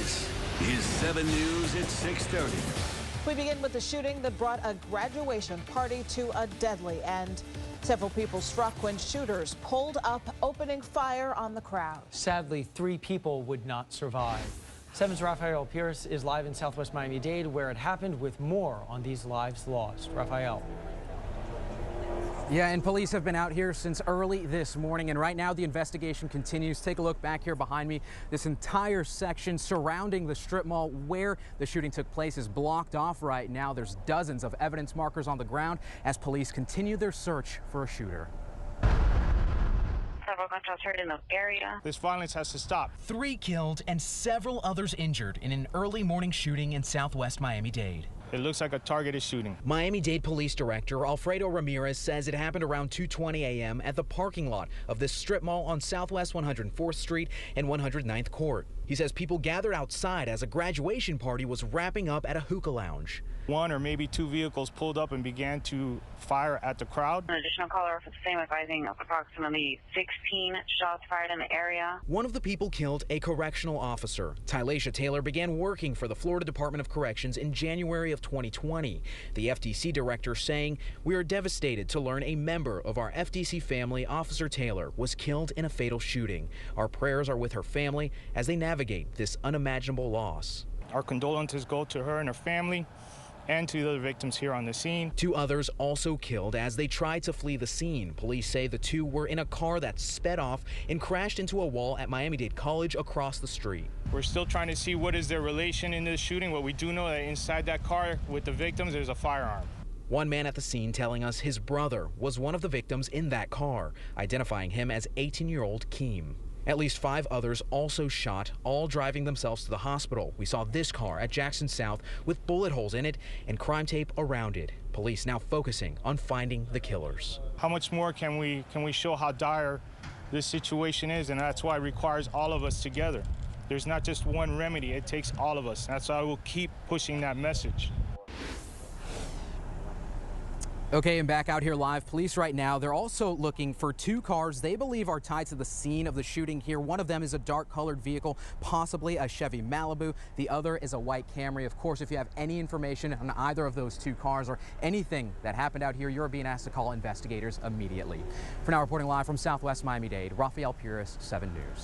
This is 7 News at 6:30. We begin with the shooting that brought a graduation party to a deadly end. Several people struck when shooters pulled up, opening fire on the crowd. Sadly, 3 people would not survive. 7's Rafael Pierce is live in Southwest Miami-Dade, where it happened, with more on these lives lost. Rafael. Yeah, and police have been out here since early this morning, and right now the investigation continues. Take a look back here behind me. This entire section surrounding the strip mall where the shooting took place is blocked off right now. There's dozens of evidence markers on the ground as police continue their search for a shooter. Several gunshots heard in the area. This violence has to stop. 3 killed and several others injured in an early morning shooting in Southwest Miami-Dade. It looks like a targeted shooting. Miami-Dade Police Director Alfredo Ramirez says it happened around 2:20 a.m. at the parking lot of this strip mall on Southwest 104th Street and 109th Court. He says people gathered outside as a graduation party was wrapping up at a hookah lounge. 1 or maybe 2 vehicles pulled up and began to fire at the crowd. An additional caller for the same, advising of approximately 16 shots fired in the area. One of the people killed a correctional officer. Tylasha Taylor began working for the Florida Department of Corrections in January of 2020. The FDC director saying, "We are devastated to learn a member of our FDC family, Officer Taylor, was killed in a fatal shooting. Our prayers are with her family as they navigate this unimaginable loss." Our condolences go to her and her family and to the other victims here on the scene. 2 others also killed as they tried to flee the scene. Police say the 2 were in a car that sped off and crashed into a wall at Miami-Dade College across the street. We're still trying to see what is their relation in this shooting. What we do know that inside that car with the victims, there's a firearm. One man at the scene telling us his brother was one of the victims in that car, identifying him as 18-year-old Keem. At least 5 others also shot, all driving themselves to the hospital. We saw this car at Jackson South with bullet holes in it and crime tape around it. Police now focusing on finding the killers. How much more can we show how dire this situation is? And that's why it requires all of us together. There's not just one remedy, it takes all of us. That's why I will keep pushing that message. Okay, and back out here live, police right now, they're also looking for 2 cars they believe are tied to the scene of the shooting here. One of them is a dark-colored vehicle, possibly a Chevy Malibu. The other is a white Camry. Of course, if you have any information on either of those 2 cars or anything that happened out here, you're being asked to call investigators immediately. For now, reporting live from Southwest Miami-Dade, Rafael Pierce, 7 News.